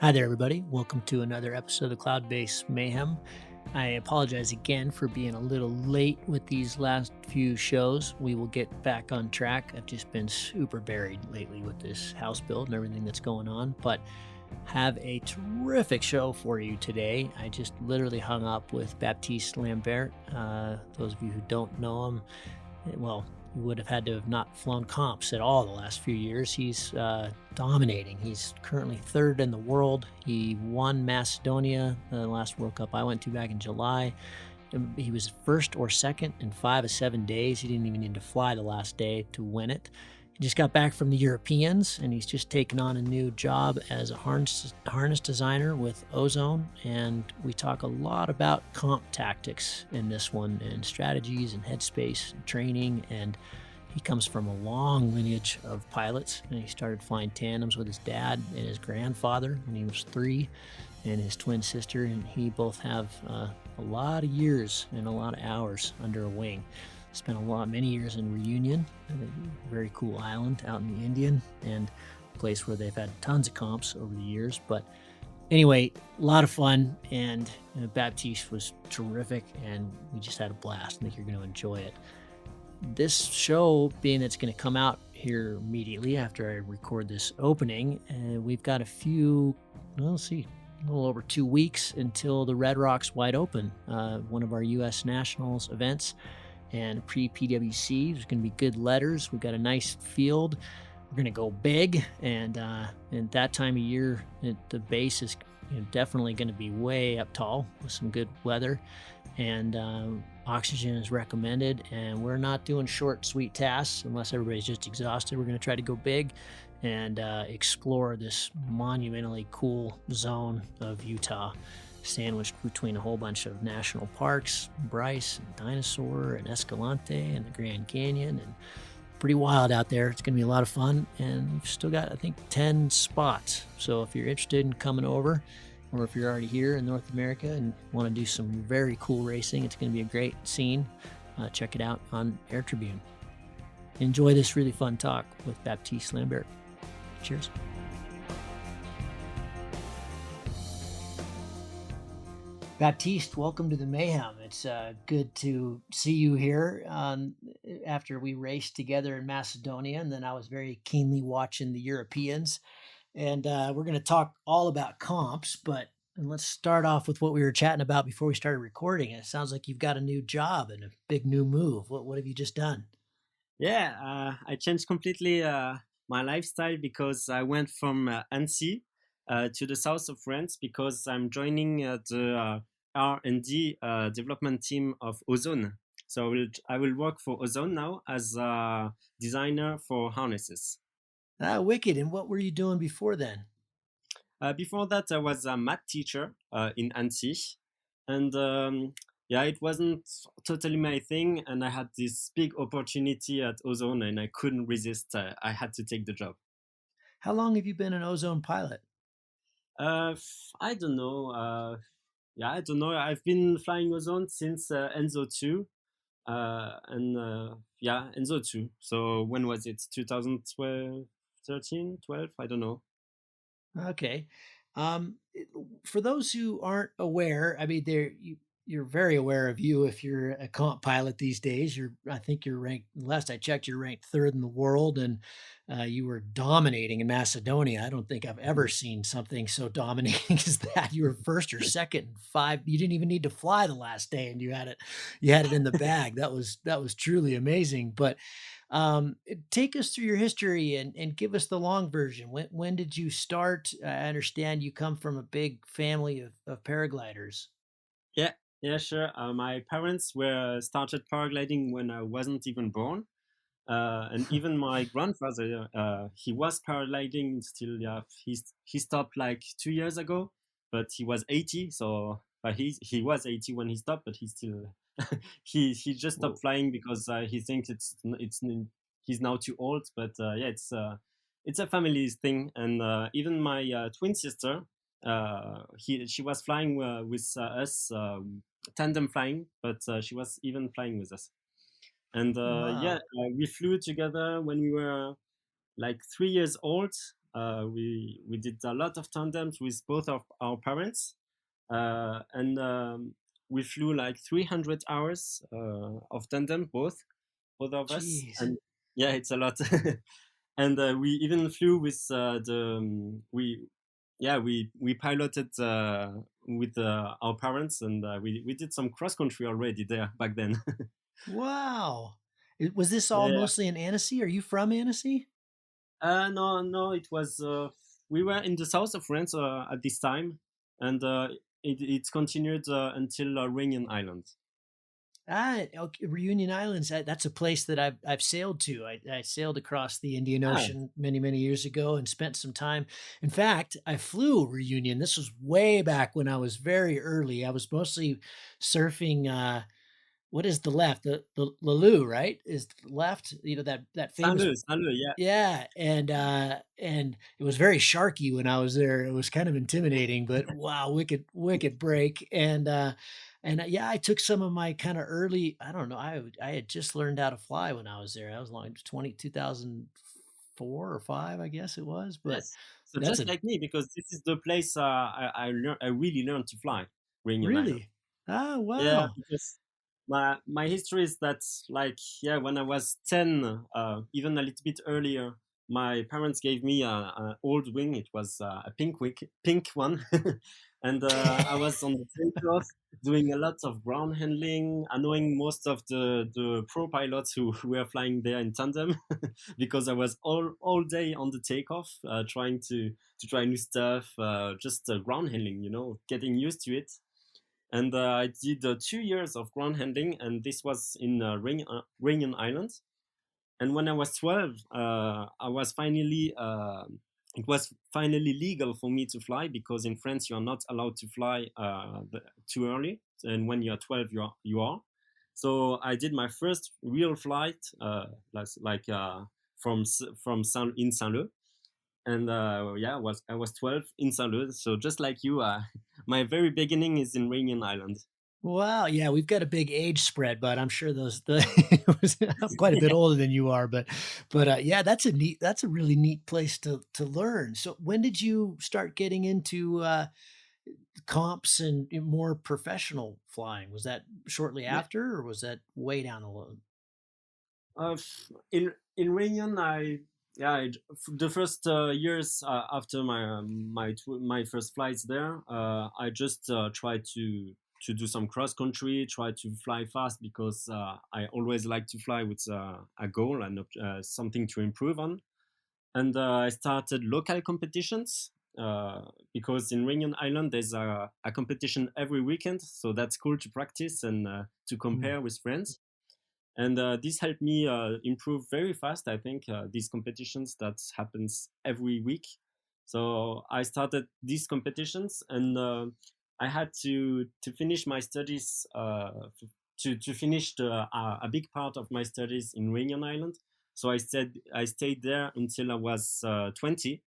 Hi there, everybody. Welcome to another episode of Cloud-Based Mayhem. I apologize again for being a little late with these last few shows. We will get back on track. I've just been super buried lately with this house build and everything that's going on, but have a terrific show for you today. I just literally hung up with Baptiste Lambert. Those of you who don't know him, well, you would have had to have not flown comps at all the last few years. He's dominating. He's currently third in the world. He won Macedonia, the last World Cup I went to back in July. He was first or second in 5 of 7 days. He didn't even need to fly the last day to win it. He just got back from the Europeans, and he's just taken on a new job as a harness designer with Ozone. And we talk a lot about comp tactics in this one, and strategies and headspace and training. And he comes from a long lineage of pilots, and he started flying tandems with his dad and his grandfather when he was 3, and his twin sister. And he both have a lot of years and a lot of hours under a wing. Spent many years in Reunion, a very cool island out in the Indian, and a place where they've had tons of comps over the years. But anyway, a lot of fun, and Baptiste was terrific, and we just had a blast. I think you're going to enjoy it. This show, being it's going to come out here immediately after I record this opening, we've got a little over 2 weeks until the Red Rocks Wide Open, one of our U.S. Nationals events. And pre-PWC, there's going to be good letters. We've got a nice field. We're going to go big, and that time of year, the base is definitely going to be way up tall with some good weather, and oxygen is recommended. And we're not doing short, sweet tasks unless everybody's just exhausted. We're going to try to go big and explore this monumentally cool zone of Utah, sandwiched between a whole bunch of national parks, Bryce and Dinosaur and Escalante and the Grand Canyon, and pretty wild out there. It's going to be a lot of fun, and we've still got, I think, 10 spots. So if you're interested in coming over, or if you're already here in North America and want to do some very cool racing, it's going to be a great scene. Check it out on Air Tribune. Enjoy this really fun talk with Baptiste Lambert. Cheers. Baptiste, welcome to the Mayhem. It's good to see you here after we raced together in Macedonia, and then I was very keenly watching the Europeans. And we're going to talk all about comps, but let's start off with what we were chatting about before we started recording. It sounds like you've got a new job and a big new move. What have you just done? Yeah, I changed completely my lifestyle because I went from Annecy to the south of France because I'm joining the R&D development team of Ozone. So I will work for Ozone now as a designer for harnesses. Wicked. And what were you doing before then? Before that, I was a math teacher in Annecy. And it wasn't totally my thing. And I had this big opportunity at Ozone and I couldn't resist. I had to take the job. How long have you been an Ozone pilot? I don't know. I don't know. I've been flying Ozone since Enzo 2. Enzo 2. So when was it? 2012, 13, 12? I don't know. Okay. For those who aren't aware, I mean, you're very aware of you if you're a comp pilot these days. I think you're ranked, last I checked, you're ranked 3rd in the world, and you were dominating in Macedonia. I don't think I've ever seen something so dominating as that. You were first or second in 5. You didn't even need to fly the last day, and you had it in the bag. That was truly amazing. But take us through your history and give us the long version. When did you start? I understand you come from a big family of paragliders. Yeah, sure. My parents were started paragliding when I wasn't even born, and even my grandfather, he was paragliding still. Yeah, he stopped like 2 years ago, but he was 80. So, he was 80 when he stopped, but he still he just stopped flying because he thinks he's now too old. But it's a family thing, and even my twin sister, she was flying with us, tandem flying, but she was even flying with us. And Wow. we flew together when we were like 3 years old. We did a lot of tandems with both of our parents, and we flew like 300 hours of tandem, both of us, Jeez. and yeah, it's a lot. And we even flew with we piloted with our parents, and we did some cross country already there back then. Wow. Was this all Yeah. mostly in Annecy? Are you from Annecy? No, no, it was we were in the south of France at this time, and it continued until Réunion Island. Ah, okay, Reunion Islands. That's a place that I've sailed to. I sailed across the Indian Ah, Ocean many years ago and spent some time. In fact, I flew Reunion. This was way back when I was very early. I was mostly surfing. What is the left? The Laloo, right? Is the left? You know that famous. Saint-Leu, Saint-Leu, yeah. Yeah, and it was very sharky when I was there. It was kind of intimidating, but wow, wicked break. And yeah, I took some of my kind of early, I don't know, I had just learned how to fly when I was there. I was like 2004 or 5, I guess it was. But Yes. So that's just a like me, because this is the place I really learned to fly, Réunion Island. really. Oh, Yeah, wow. because my history is that, like, yeah, when I was 10, even a little bit earlier, my parents gave me a old wing. It was a pink one, and I was on the takeoff doing a lot of ground handling, annoying most of the pro pilots who were flying there in tandem, because I was all day on the takeoff, trying to try new stuff, just ground handling, getting used to it. And I did 2 years of ground handling, and this was in Réunion Island. And when I was 12, I was finally it was finally legal for me to fly, because in France you are not allowed to fly too early, and when you are 12, you are. So I did my first real flight, from Saint-Leu, and yeah, I was 12 in Saint Louis. So just like you, my very beginning is in Réunion Island. Wow, yeah, we've got a big age spread, but I'm sure I'm quite a bit older than you are, but yeah, that's a really neat place to learn. So when did you start getting into comps and more professional flying? Was that shortly Yeah. after, or was that way down the road? Uh, in Réunion, the first years after my first flights there, I just tried to do some cross country, try to fly fast, because I always like to fly with a goal and something to improve on. And I started local competitions, because in Réunion Island there's a competition every weekend, so that's cool to practice and to Mm. compare with friends. And this helped me improve very fast. I think these competitions that happens every week. So I started these competitions, and I had to finish my studies, to finish a big part of my studies in Réunion Island. So I stayed there until I was 20,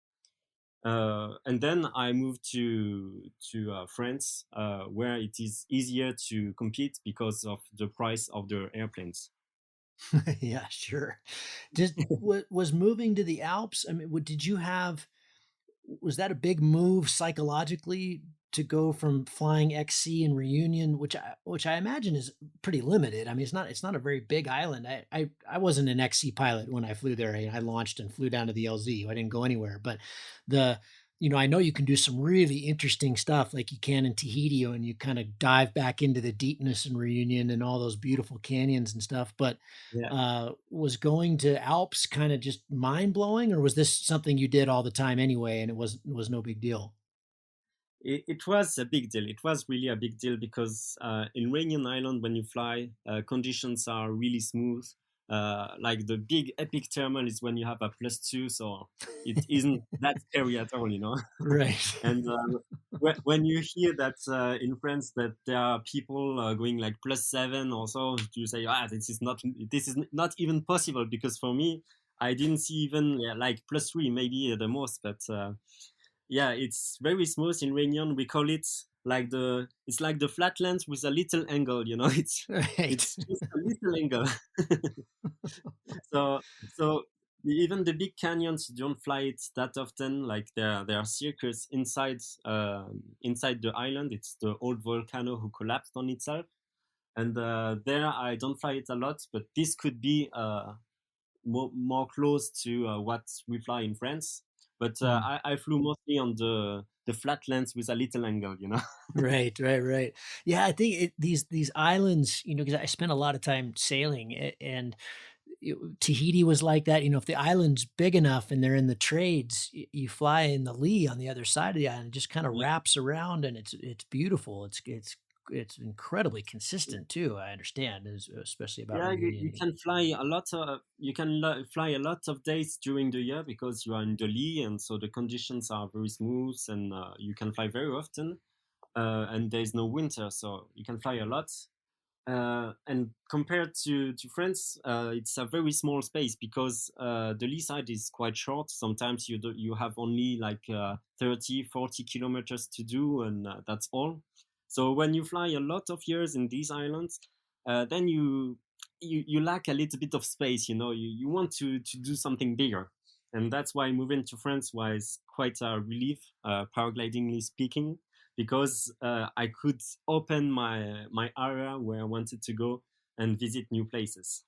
and then I moved to France, where it is easier to compete because of the price of the airplanes. Yeah, sure. Was moving to the Alps, I mean, did you have was that a big move psychologically to go from flying XC and Reunion, which I imagine is pretty limited? I mean, it's not a very big island. I wasn't an XC pilot when I flew there. I launched and flew down to the LZ. I didn't go anywhere, but the I know you can do some really interesting stuff like you can in Tahiti, and you kind of dive back into the deepness in Reunion and all those beautiful canyons and stuff. But Yeah. was going to Alps kind of just mind blowing, or was this something you did all the time anyway, and it was no big deal? It was a big deal. It was really a big deal, because in Réunion Island, when you fly, conditions are really smooth. Like the big epic thermal is when you have a +2, so it isn't that scary at all. Right. And when you hear that in France that there are people going like +7 or so, you say, this is not even possible, because for me, I didn't see even, yeah, like +3 maybe at the most, but. Yeah, it's very smooth in Réunion. We call it like it's like the flatlands with a little angle. It's Right. it's just a little angle. So so even the big canyons, you don't fly it that often. Like there are circuits inside the island. It's the old volcano who collapsed on itself, and there I don't fly it a lot. But this could be more close to what we fly in France. But Mm. I flew mostly on the flatlands with a little angle, you know. Right, right, right. Yeah, I think these islands, because I spent a lot of time sailing, and Tahiti was like that. If the island's big enough and they're in the trades, you fly in the lee on the other side of the island, it just kind of Yeah. wraps around, and it's beautiful. It's incredibly consistent too. I understand, especially about Yeah, you Reunion. can fly a lot of fly a lot of days during the year because you are in the lee, and so the conditions are very smooth, and you can fly very often. And there is no winter, so you can fly a lot. And compared to France, it's a very small space because the lee side is quite short. Sometimes you have only like 30, 40 kilometers to do, and that's all. So when you fly a lot of years in these islands, then you lack a little bit of space. You want to do something bigger, and that's why moving to France was quite a relief, paraglidingly speaking, because I could open my area where I wanted to go and visit new places.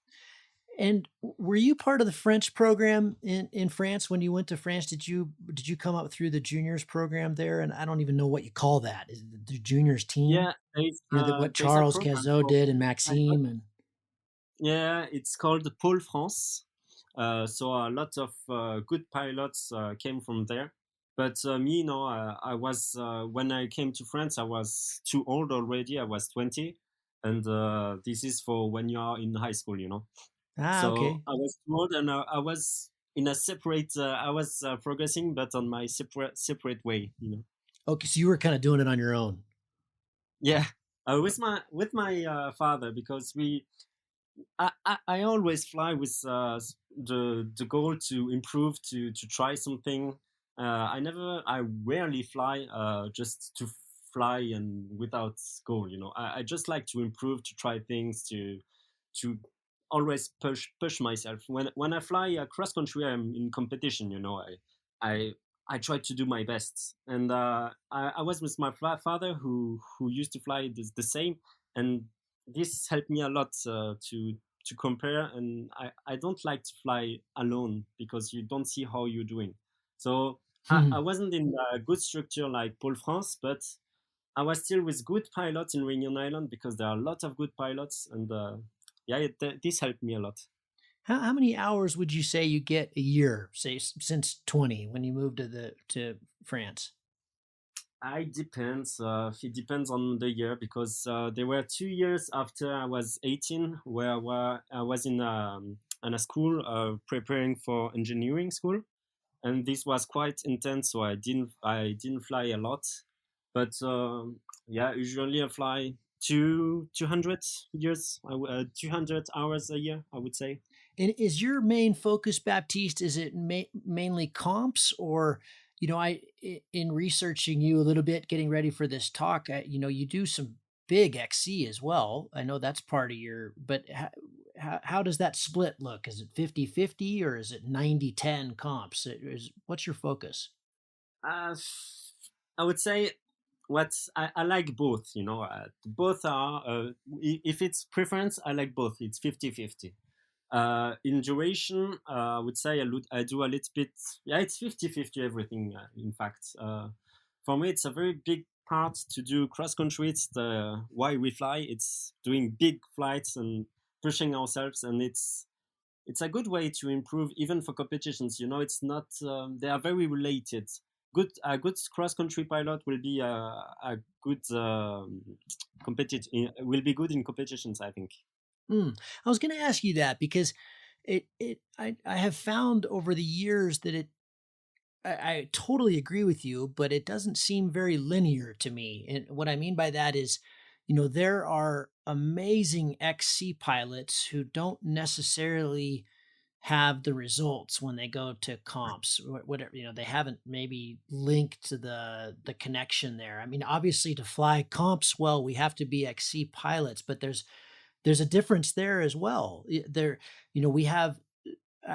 And were you part of the French program in France when you went to France? Did you come up through the juniors program there? And I don't even know what you call that. Is it the juniors team? Yeah, there's What there's a Charles program Cazot for did and pilot. Maxime and Yeah, it's called Pôle France. So a lot of good pilots came from there. But me, no, I was when I came to France, I was too old already. I was 20, and this is for when you are in high school. So okay. I was too old, and I was in a separate. I was progressing, but on my separate way. Okay, so you were kind of doing it on your own. Yeah, with my father, because I always fly with the goal to improve, to try something. I rarely fly just to fly and without goal. I just like to improve, to try things, to always push myself. When I fly cross country, I'm in competition. I I try to do my best, and I was with my father who used to fly the same, and this helped me a lot to compare. And I don't like to fly alone because you don't see how you're doing. So I wasn't in a good structure like Pôle France, but I was still with good pilots in Reunion Island because there are a lot of good pilots, and yeah, this helped me a lot. How many hours would you say you get a year, say since 20 when you moved to France? I depends. It depends on the year because there were 2 years after I was 18 where I was in a school preparing for engineering school, and this was quite intense. So I didn't fly a lot, but yeah, usually I fly 200 years, 200 hours a year, I would say. And is your main focus, Baptiste, is it mainly comps or, in researching you a little bit, getting ready for this talk, you do some big XC as well. I know that's part of but how does that split look? Is it 50-50 or is it 90-10 comps? What's your focus? Uh, I would say I like both. Both are, if it's preference, I like both. It's 50-50. In duration, I would say I do a little bit. Yeah, it's 50-50 everything, in fact. For me, it's a very big part to do cross country. It's why we fly. It's doing big flights and pushing ourselves, and it's a good way to improve even for competitions. It's not they are very related. A good cross country pilot will be a good will be good in competitions, I think. I was going to ask you that because I have found over the years that I totally agree with you, but it doesn't seem very linear to me. And what I mean by that is, there are amazing XC pilots who don't necessarily have the results when they go to comps or whatever. They haven't maybe linked to the connection there. I mean, obviously to fly comps well, we have to be XC pilots, but there's a difference there as well. There, we have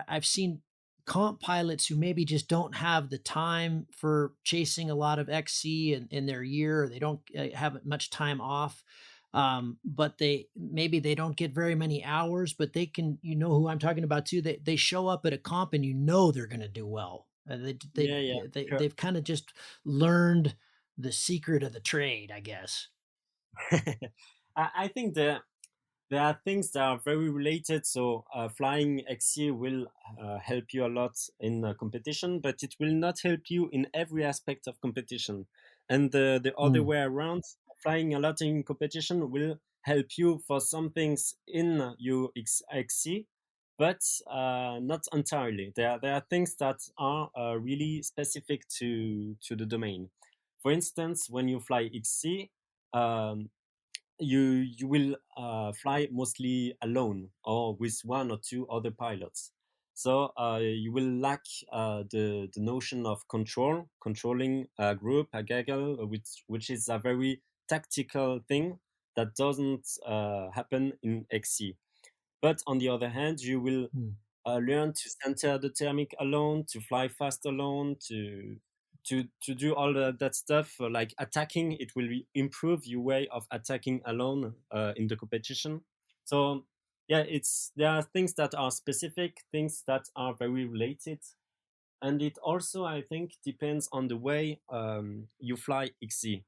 I've seen comp pilots who maybe just don't have the time for chasing a lot of XC in their year, or they don't have much time off. But they don't get very many hours, but they can, you know who I'm talking about too. They show up at a comp and you know they're going to do well. Yeah, yeah, sure. They've kind of just learned the secret of the trade, I guess. I think there are things that are very related. So flying XC will help you a lot in competition, but it will not help you in every aspect of competition. And the other Mm, way around, flying a lot in competition will help you for some things in your XC, but not entirely. There are things that are really specific to the domain. For instance, when you fly XC, um, you will fly mostly alone or with one or two other pilots. So you will lack the notion of controlling a group, a gaggle, which is a very tactical thing that doesn't happen in XC. But on the other hand, you will mm. learn to center the thermic alone, to fly fast alone, to do all that stuff like attacking. It will improve your way of attacking alone in the competition. So yeah, it's there are things that are specific, things that are very related, and it also I think depends on the way you fly XC.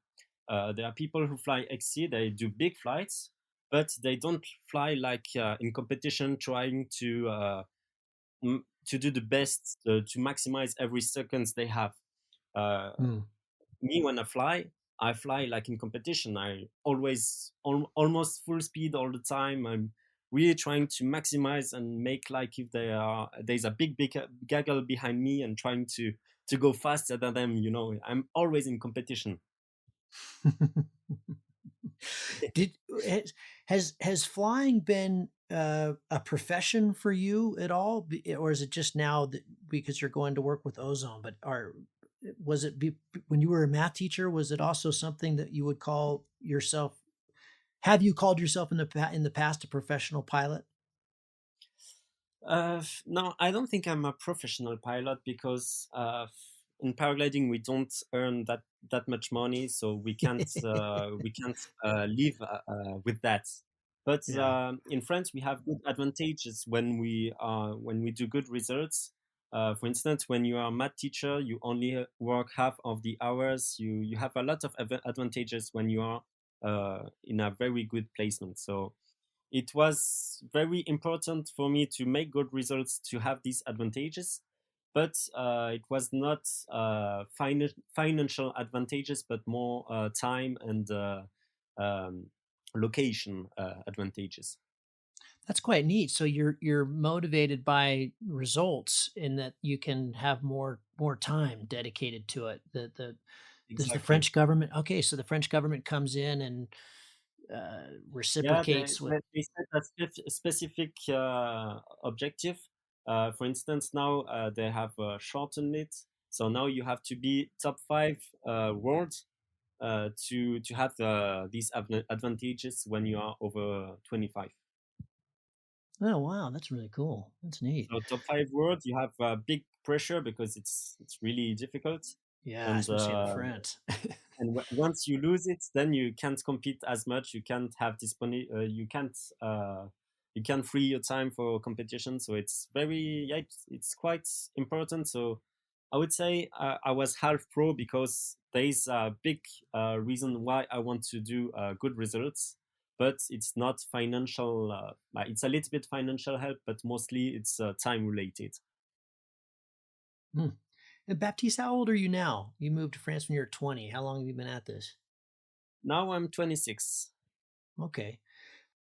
There are people who fly XC, they do big flights, but they don't fly like in competition trying to do the best to maximize every seconds they have. Uh, Mm. Me, when I fly like in competition. I always almost full speed all the time. I'm really trying to maximize and make like if there's a big gaggle behind me and trying to go faster than them. You know, I'm always in competition. Did has flying been a profession for you at all, or is it just now that because you're going to work with Ozone? But are was it when you were a math teacher? Was it also something that you would call yourself? Have you called yourself in the past a professional pilot? No, I don't think I'm a professional pilot because in paragliding we don't earn that much money, so we can't live with that. But Yeah. in France, we have good advantages when we do good results. For instance, when you are a math teacher, you only work half of the hours. You have a lot of advantages when you are in a very good placement. So it was very important for me to make good results to have these advantages, but it was not financial advantages, but more time and um, location advantages. That's quite neat. So you're motivated by results in that you can have more time dedicated to it. The Does the Exactly. French government, okay, so the French government comes in and Yeah, reciprocates with. they set a specific objective. For instance, now they have shortened it. So now you have to be top five world to have these advantages when you are over 25. Oh, wow, that's really cool. That's neat. So top five world, you have big pressure because it's really difficult, Yeah, and especially in France. once you lose it, then you can't compete as much. You can't have you can't free your time for competition. So it's very yeah, it's quite important. So I would say I was half pro because there is a big reason why I want to do good results, but it's not financial. Like it's a little bit financial help, but mostly it's time related. Hmm. And Baptiste, how old are you now? You moved to France when you were 20. How long have you been at this? Now I'm 26. Okay.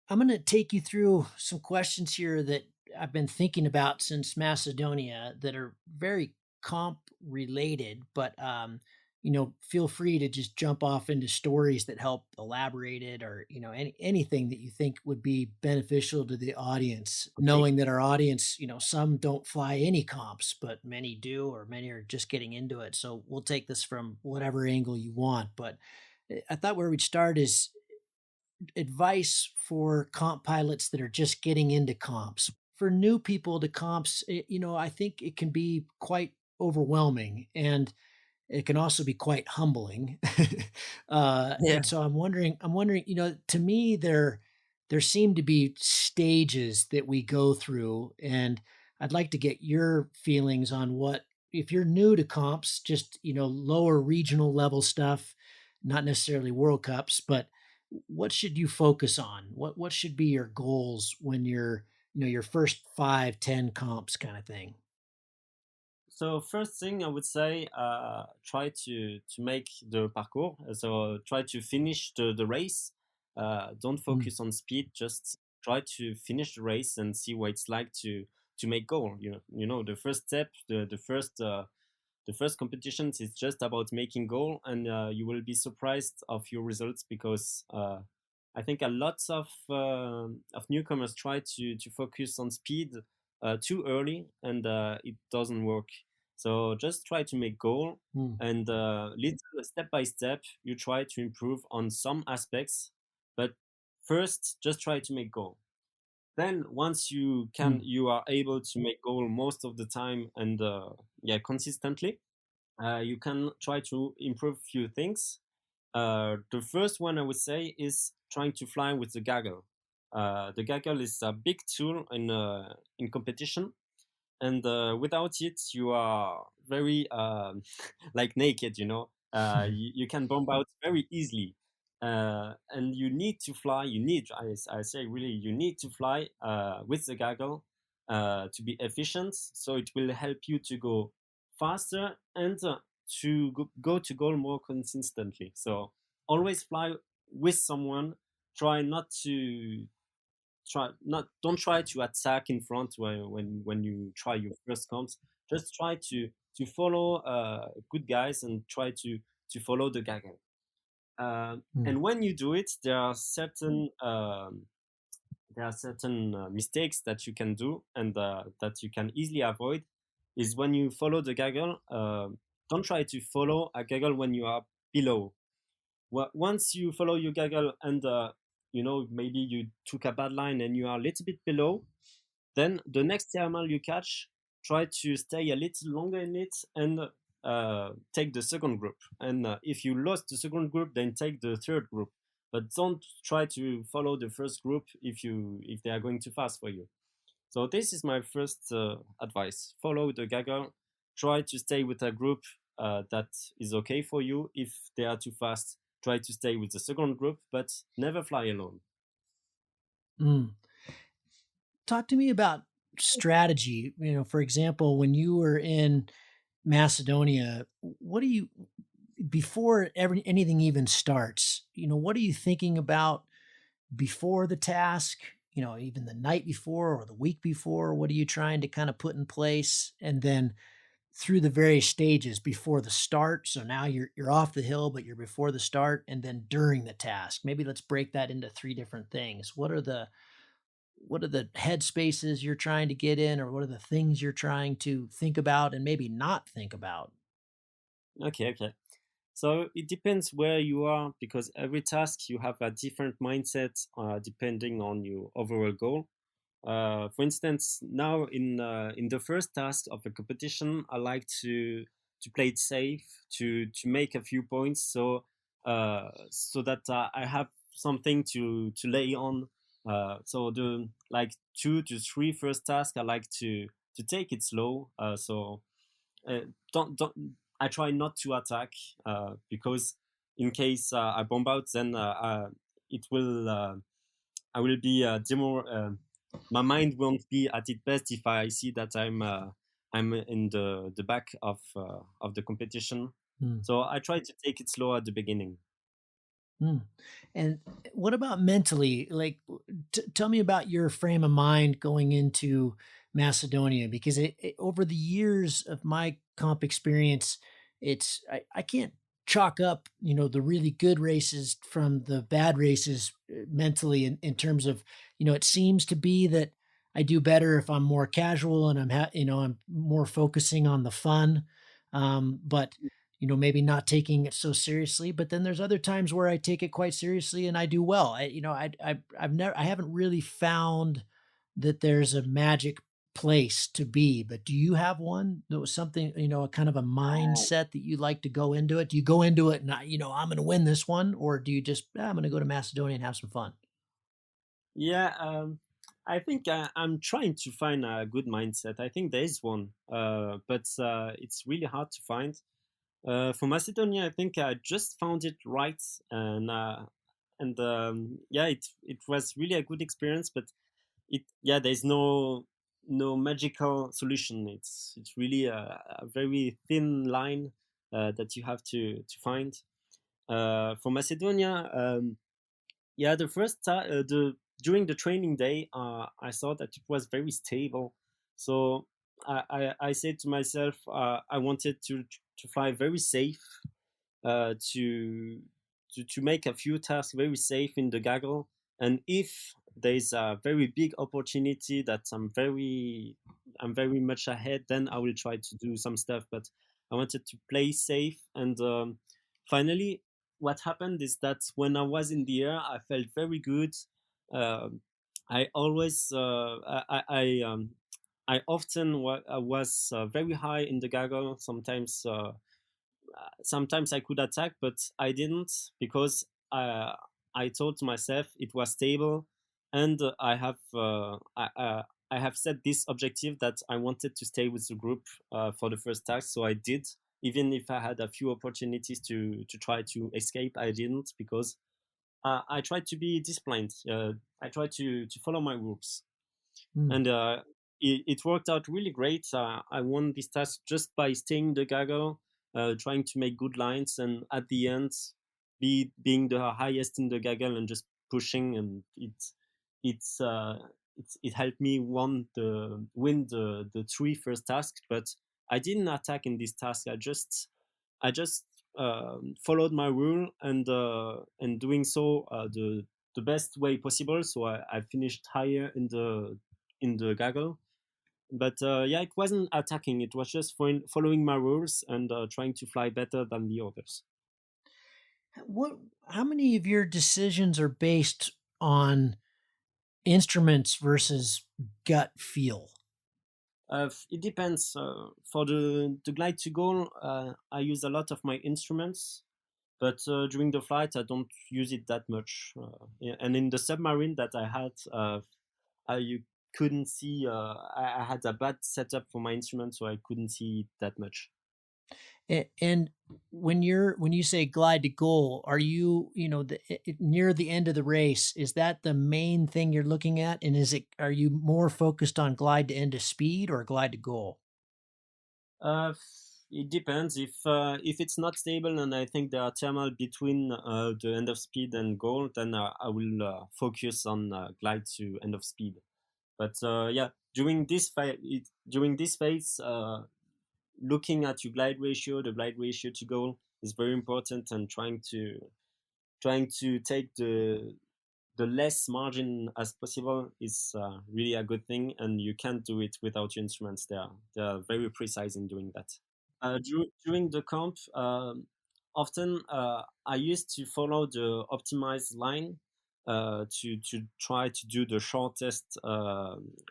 I'm going to take you through some questions here that I've been thinking about since Macedonia that are very comp related, but feel free to just jump off into stories that help elaborate it, or anything that you think would be beneficial to the audience, Okay. knowing that our audience, some don't fly any comps, but many do, or many are just getting into it. So we'll take this from whatever angle you want, but I thought where we'd start is advice for comp pilots that are just getting into comps. for new people to comps, I think it can be quite overwhelming, and it can also be quite humbling. Yeah. And so I'm wondering, to me, there seem to be stages that we go through, and I'd like to get your feelings on what, if you're new to comps, just, lower regional level stuff, not necessarily World Cups, but what should you focus on? What should be your goals when you're, your first 5, 10 comps kind of thing? So first thing I would say, try to make the parcours. So try to finish the race. Don't Mm, focus on speed. Just try to finish the race and see what it's like to make goal. The first step, the first competitions is just about making goal, and you will be surprised of your results because I think a lot of newcomers try to focus on speed too early, and it doesn't work. So just try to make goal, mm, and little step by step you try to improve on some aspects, but first just try to make goal. Then once mm, you are able to make goal most of the time, and yeah, consistently, you can try to improve few things. The first one I would say is trying to fly with the gaggle. The gaggle is a big tool in competition, and without it you are very like naked. You can bomb out very easily, and you need to fly. I say really, you need to fly with the gaggle to be efficient, so it will help you to go faster and to go to goal more consistently. So always fly with someone. Try not to try not don't try to attack in front when you try your first comps. Just try to follow good guys and try to follow the gaggle. mm, And when you do it, there are certain mistakes that you can do, and that you can easily avoid. Is when you follow the gaggle, don't try to follow a gaggle when you are below. Once you follow your gaggle, and maybe you took a bad line and you are a little bit below, then the next thermal you catch, try to stay a little longer in it, and take the second group. And if you lost the second group, then take the third group. But don't try to follow the first group if they are going too fast for you. So this is my first advice: follow the gaggle. Try to stay with a group that is okay for you. If they are too fast, try to stay with the second group, but never fly alone. mm. Talk to me about strategy. For example, when you were in Macedonia, what do you, before anything even starts, what are you thinking about before the task? Even the night before or the week before, what are you trying to kind of put in place? And then through the various stages before the start. So now you're off the hill, but you're before the start, and then during the task. Maybe let's break that into three different things. What are the head spaces you're trying to get in, or what are the things you're trying to think about and maybe not think about? Okay. So it depends where you are, because every task you have a different mindset depending on your overall goal. For instance, now in the first task of a competition, I like to play it safe, to make a few points, so that I have something to lay on. So the like 2 to 3 first task, I like to take it slow. So uh, don't I try not to attack, because in case I bomb out, then it will I will be my mind won't be at its best if I see that I'm in the back of the competition. Mm, So I try to take it slow at the beginning. mm. And what about mentally? Like, tell me about your frame of mind going into Macedonia, because over the years of my comp experience, I can't chalk up, the really good races from the bad races mentally, in terms of, it seems to be that I do better if I'm more casual and I'm more focusing on the fun. But maybe not taking it so seriously. But then there's other times where I take it quite seriously and I do well. I, you know, I've never, I haven't really found that there's a magic place to be, but do you have one that was something, a kind of a mindset that you like to go into it? Do you go into it and I'm going to win this one, or do you just I'm going to go to Macedonia and have some fun? Yeah, I think I'm trying to find a good mindset. I think there is one, but it's really hard to find. For Macedonia, I think I just found it right, and yeah, it was really a good experience. But there's no magical solution. It's really a very thin line that you have to find. For Macedonia, yeah, the during the training day, I saw that it was very stable. So I said to myself, I wanted to fly very safe, to make a few tasks very safe in the gaggle. And if there's a very big opportunity that I'm very much ahead, then I will try to do some stuff. But I wanted to play safe. And finally, what happened is that when I was in the air, I felt very good. Um I always I often was very high in the gaggle. Sometimes I could attack, but I didn't, because I told myself it was stable, and I have set this objective that I wanted to stay with the group for the first task. So I did, even if I had a few opportunities to try to escape, I didn't, because I tried to be disciplined. I tried to follow my rules, Hmm. and it worked out really great. I won this task just by staying in the gaggle, trying to make good lines, and at the end, being the highest in the gaggle and just pushing, and it's uh, it helped me win the three first tasks. But I didn't attack in this task. I just followed my rule, and doing so the best way possible. So I finished higher in the gaggle. But yeah, it wasn't attacking. It was just following my rules and trying to fly better than the others. What how many of your decisions are based on instruments versus gut feel? It depends. For the glide to goal, I use a lot of my instruments, but during the flight, I don't use it that much. Yeah, and in the submarine that I had, you couldn't see. I had a bad setup for my instrument, so I couldn't see it that much. And when you say glide to goal, are you, near the end of the race, is that the main thing you're looking at? And are you more focused on glide to end of speed or glide to goal? It depends. If it's not stable and I think there are thermal between the end of speed and goal, then I will focus on glide to end of speed. But yeah, during this phase, looking at your glide ratio, the glide ratio to goal is very important, and trying to take the less margin as possible is really a good thing, and you can't do it without your instruments. They are very precise in doing that. During the comp, often I used to follow the optimized line to try to do the shortest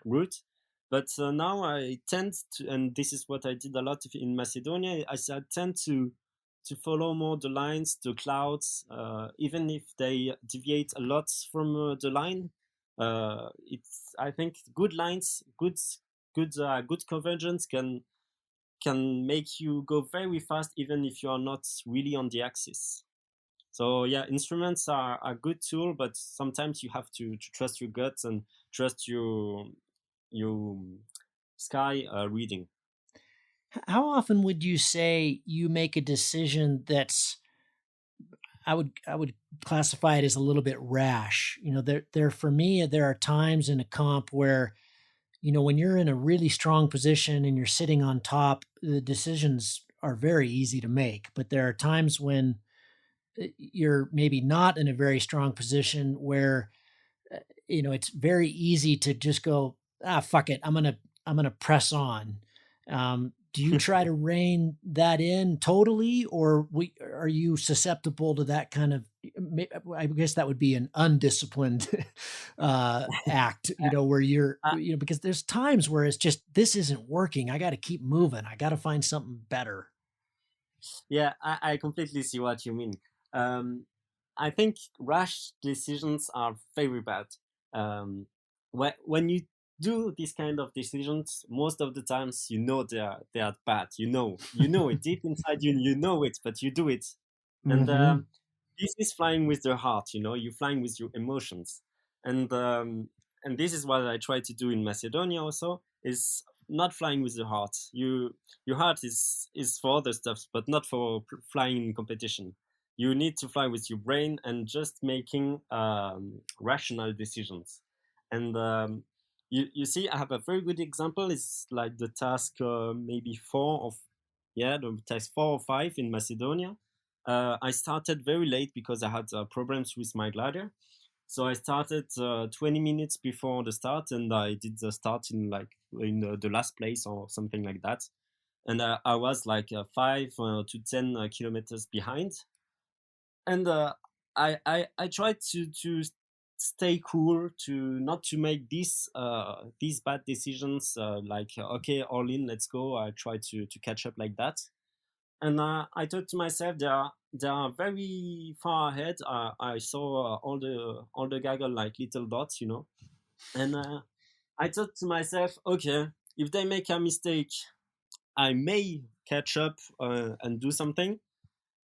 route. But now I tend to, and this is what I did a lot in Macedonia. I tend to follow more the lines, the clouds, even if they deviate a lot from the line. It's I think good lines, good convergence can make you go very fast even if you are not really on the axis. So yeah, instruments are a good tool, but sometimes you have to trust your guts and trust your sky reading. How often would you say you make a decision that's I would classify it as a little bit rash? There for me, there are times in a comp where, when you're in a really strong position and you're sitting on top, the decisions are very easy to make. But there are times when you're maybe not in a very strong position where it's very easy to just go, fuck it, I'm gonna press on. do you try to rein that in totally, or are you susceptible to that kind of? I guess that would be an undisciplined act, where Uh, because there's times where it's just this isn't working. I got to keep moving. I got to find something better. yeah, I completely see what you mean. Um, I think rash decisions are very bad. Um, when you do these kind of decisions, most of the times they are bad. You know it deep inside you. You know it, but you do it, and Hmm. this is flying with the heart. You're flying with your emotions, and this is what I try to do in Macedonia. Also, is not flying with the heart. Your heart is for other stuff, but not for flying in competition. You need to fly with your brain and just making rational decisions. And you see, I have a very good example. It's like the task maybe the task 4 or 5 in Macedonia. I started very late because I had problems with my glider. So I started 20 minutes before the start, and I did the start in the last place or something like that. And I was like 5 to 10 kilometers behind. And I tried to stay cool, to not to make these bad decisions. Okay, all in, let's go. I try to catch up like that. And I thought to myself, they are very far ahead. I saw all the gaggle like little dots. And I thought to myself, okay, if they make a mistake, I may catch up and do something.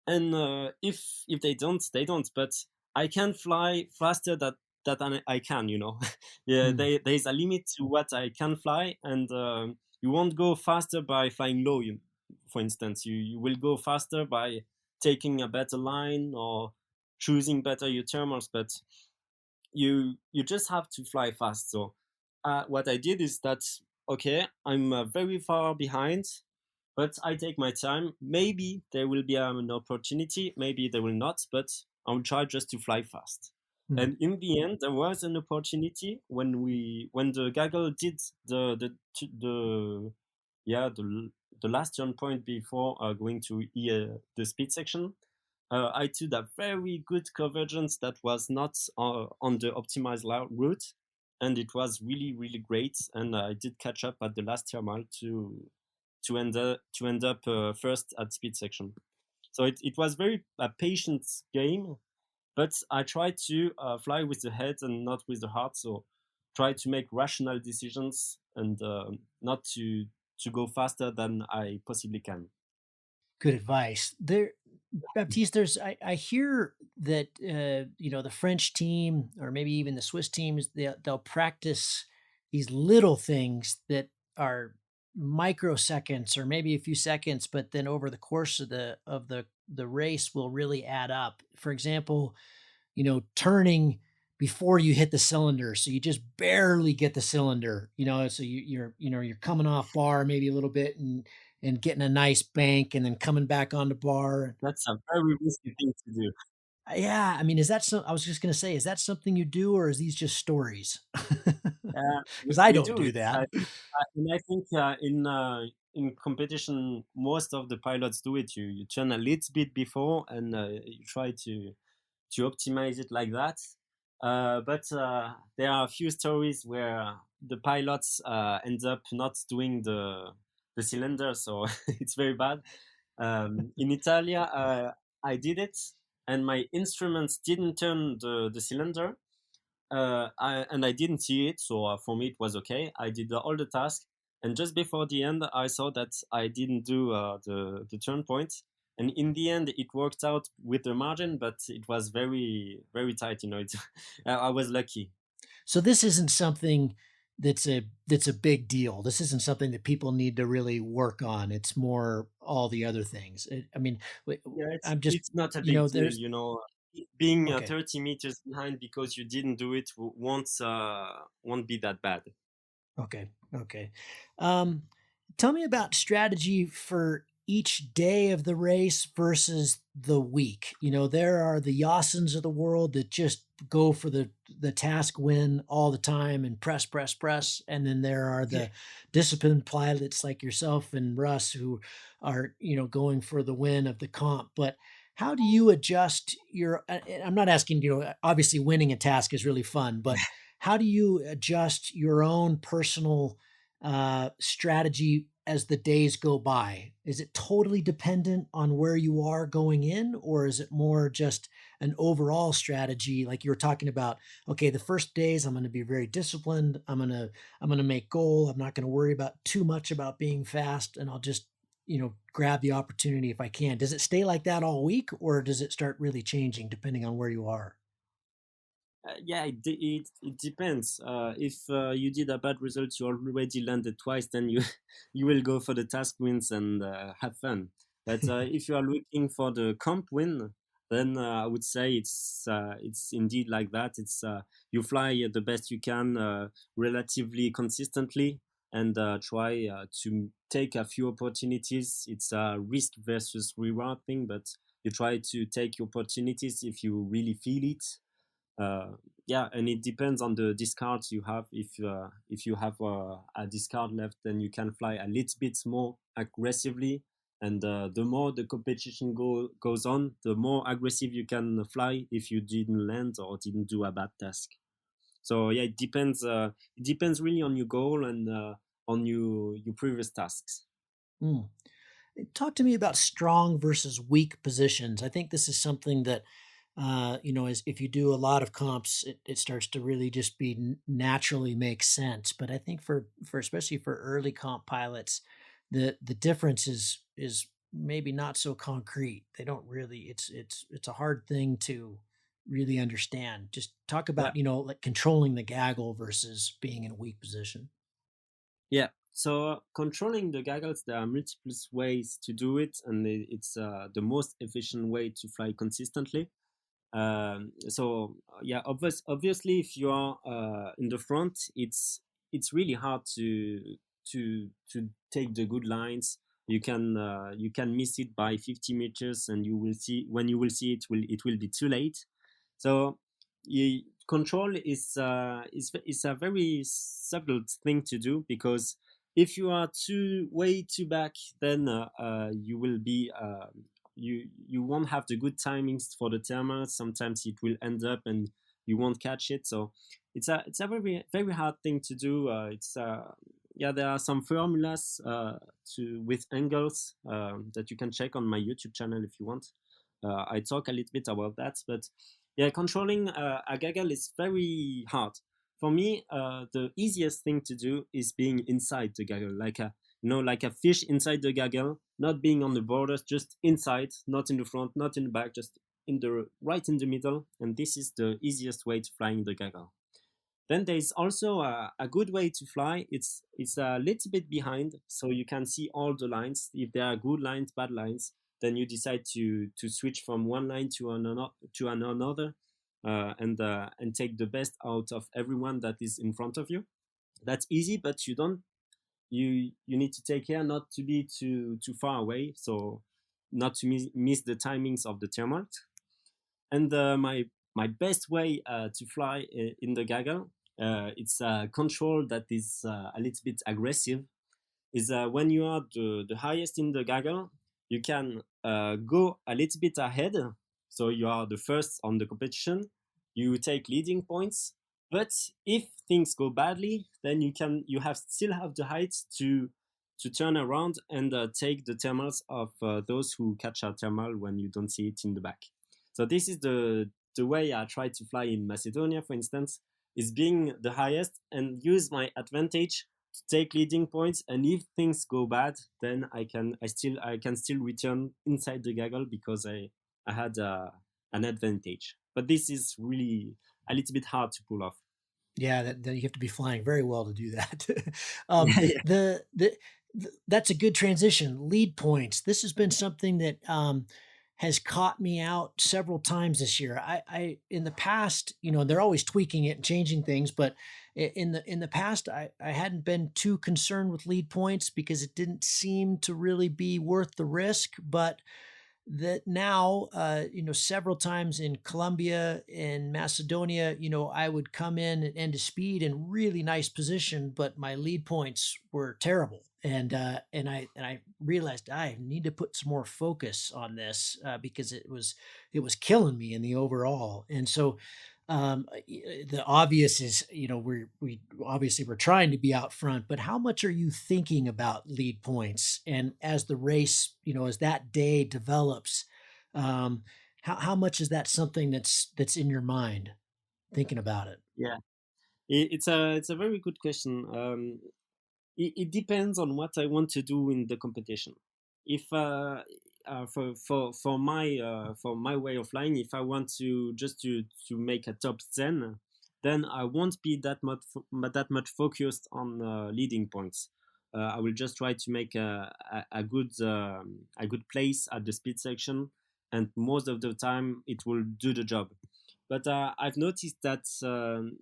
And if they don't, they don't. But I can fly faster that I can. Yeah, there's a limit to what I can fly, and you won't go faster by flying low. For instance, you will go faster by taking a better line or choosing better your thermals, but you just have to fly fast. So what I did is that, okay, I'm very far behind, but I take my time. Maybe there will be an opportunity, maybe there will not, but I'll try just to fly fast. And in the end, there was an opportunity when the gaggle did the yeah the last turn point before going to the speed section. I did a very good convergence that was not on the optimized route, and it was really really great. And I did catch up at the last thermal to end up first at speed section. So it was very a patient game, but I tried to fly with the head and not with the heart. So try to make rational decisions and not to go faster than I possibly can. Good advice. Baptiste, I hear that the French team or maybe even the Swiss teams they'll practice these little things that are microseconds or maybe a few seconds, but then over the course of the race will really add up. For example, turning before you hit the cylinder. So you just barely get the cylinder, so you're coming off bar maybe a little bit and getting a nice bank and then coming back onto bar. That's a very risky thing to do. Yeah, I mean, is that I was just gonna say, is that something you do or is these just stories? We, Because I we don't do do it. that. And I think in competition, most of the pilots do it. You turn a little bit before, and you try to optimize it like that. But there are a few stories where the pilots end up not doing the cylinder, so it's very bad. In Italia, I did it, and my instruments didn't turn the cylinder, and I didn't see it, so for me it was okay. I did all the tasks, and just before the end, I saw that I didn't do the turn point, and in the end, it worked out with the margin, but it was very very tight. I was lucky. So this isn't something that's a big deal. This isn't something that people need to really work on. It's more all the other things. I mean, Yeah, it's I'm just, it's not a big deal. there's Being okay. 30 meters behind because you didn't do it won't be that bad. Okay. Okay. Um, Tell me about strategy for each day of the race versus the week? You know, there are the Yasins of the world that just go for the task win all the time and press, press, press. And then there are the disciplined pilots like yourself and Russ who are, you know, going for the win of the comp. But how do you adjust your, I'm not asking, you know, obviously winning a task is really fun, but how do you adjust your own personal strategy as the days go by? Is it totally dependent on where you are going in, or is it more just an overall strategy? Like you were talking about, okay, the first days I'm going to be very disciplined. I'm going to make goal. I'm not going to worry about too much about being fast, and I'll just, you know, grab the opportunity if I can. Does it stay like that all week, or does it start really changing depending on where you are? Yeah, it depends. If you did a bad result, you already landed twice, then you you will go for the task wins and have fun. But if you are looking for the comp win, then I would say it's indeed like that. It's you fly the best you can, relatively consistently, and try to take a few opportunities. It's a risk versus reward thing, but you try to take your opportunities if you really feel it. uh, yeah, and it depends on the discards you have. If you have a discard left, then you can fly a little bit more aggressively, and the more the competition goes on, the more aggressive you can fly if you didn't land or didn't do a bad task. So yeah, it depends. It depends really on your goal and on your previous tasks. Hmm. Talk to me about strong versus weak positions. I think this is something that, you know, as if you do a lot of comps, it starts to really just be naturally make sense. But I think for especially for early comp pilots, the difference is maybe not so concrete. They don't really. It's a hard thing to really understand. Just talk Yeah. about, you know, like controlling the gaggle versus being in a weak position. Yeah. So controlling the goggles, there are multiple ways to do it, and it's the most efficient way to fly consistently. Yeah, obviously, if you are in the front, it's really hard to take the good lines. You can miss it by 50 meters, and you will see when you will see it will be too late. So control is a very subtle thing to do, because if you are too way too back, then you will be you won't have the good timings for the thermal. Sometimes it will end up and you won't catch it. So it's a very hard thing to do. It's Yeah, there are some formulas to with angles that you can check on my YouTube channel if you want. I talk a little bit about that, but yeah, controlling a gaggle is very hard. For me, the easiest thing to do is being inside the gaggle, like a like a fish inside the gaggle, not being on the borders, just inside, not in the front, not in the back, just in the right in the middle. And this is the easiest way to fly in the gaggle. Then there is also a good way to fly. It's a little bit behind, so you can see all the lines. If there are good lines, bad lines, then you decide to switch from one line to another, and take the best out of everyone that is in front of you. That's easy, but you need to take care not to be too far away, so not to miss the timings of the thermal. And my best way to fly in the gaggle, it's a control that is a little bit aggressive, is when you are the highest in the gaggle, you can go a little bit ahead. So you are the first on the competition, you take leading points. But if things go badly, then you have still have the height to turn around and take the thermals of those who catch a thermal when you don't see it in the back. So this is the way I try to fly in Macedonia, for instance, is being the highest and use my advantage to take leading points. And if things go bad, then I can still return inside the gaggle because I had an advantage. But this is really a little bit hard to pull off. Yeah, that you have to be flying very well to do that. um, Yeah, yeah. the that's a good transition. Lead points. This has been something that has caught me out several times this year. I in the past, they're always tweaking it and changing things, but in the past, I hadn't been too concerned with lead points because it didn't seem to really be worth the risk. But that now, several times in Colombia and Macedonia, I would come in and end of speed in really nice position, but my lead points were terrible. And I realized I need to put some more focus on this because it was killing me in the overall. And so the obvious is, we obviously we're trying to be out front, but how much are you thinking about lead points? And as the race, as that day develops, how much is that something that's in your mind thinking about it? Yeah, it's a very good question. It depends on what I want to do in the competition. If for my way of flying, if I want to just to make a top 10, then I won't be that much focused on leading points. I will just try to make a good place at the speed section, and most of the time it will do the job. But I've noticed that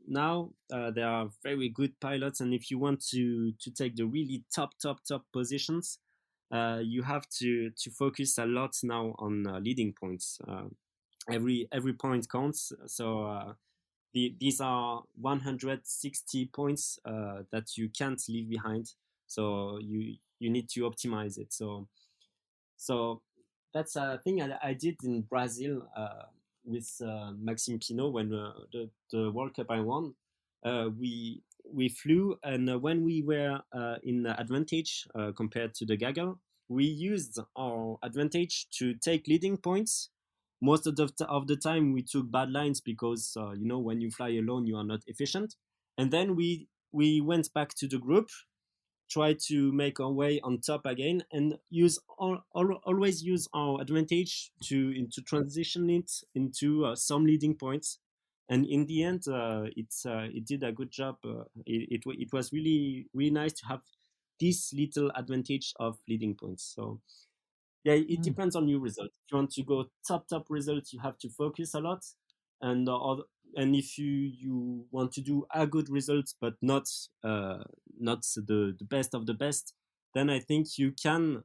now there are very good pilots, and if you want to take the really top positions, you have to focus a lot now on leading points. Every point counts. So these are 160 points that you can't leave behind. So you need to optimize it. So that's a thing I did in Brazil with Maxime Pinot when the World Cup I won. We flew, and when we were in advantage compared to the gaggle, we used our advantage to take leading points. Most of the time, we took bad lines because when you fly alone, you are not efficient. And then we went back to the group, try to make our way on top again, and always use our advantage to transition it into some leading points. And in the end, it did a good job. It was really really nice to have this little advantage of leading points. So yeah, it Mm. depends on your result. If you want to go top results, you have to focus a lot, and and if you want to do a good result but not the best of the best, then I think you can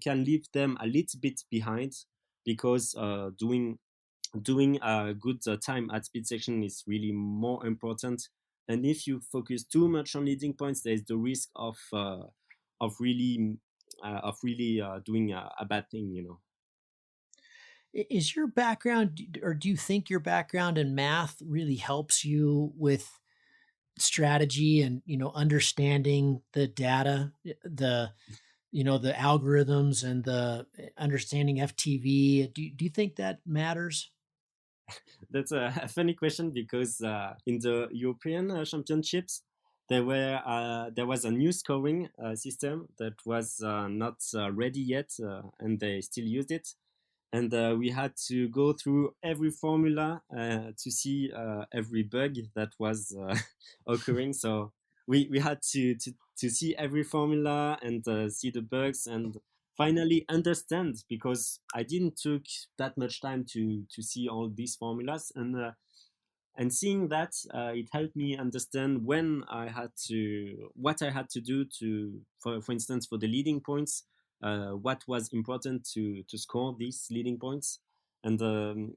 leave them a little bit behind, because doing a good time at speed section is really more important. And if you focus too much on leading points, there's the risk of really doing a bad thing. Is your background, or do you think your background in math really helps you with strategy and understanding the data, the algorithms and the understanding FTV? Do you think that matters? That's a funny question, because in the European Championships, there was a new scoring system that was not ready yet, and they still used it. And we had to go through every formula to see every bug that was occurring. So we had to see every formula and see the bugs and finally understand, because I didn't took that much time to see all these formulas. And seeing that, it helped me understand what I had to do for instance, for the leading points, what was important to score these leading points. And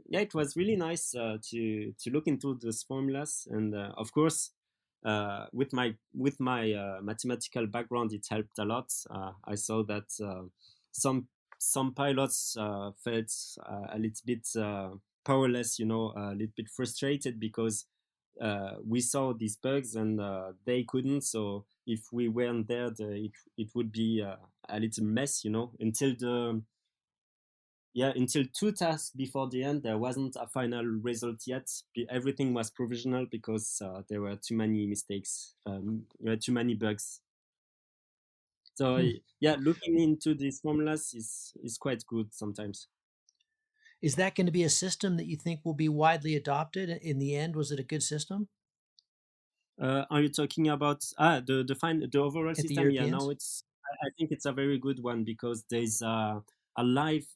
yeah, it was really nice to look into those formulas. And of course, with my mathematical background, it helped a lot. I saw that some pilots felt a little bit powerless, a little bit frustrated, because we saw these bugs and they couldn't. So if we weren't there, it would be a little mess, until two tasks before the end. There wasn't a final result yet. Everything was provisional because there were too many mistakes, there were too many bugs. So Hmm. yeah, looking into these formulas is quite good sometimes. Is that going to be a system that you think will be widely adopted in the end? Was it a good system Are you talking about the overall at the system? Yeah, now Europeans? I think it's a very good one, because a live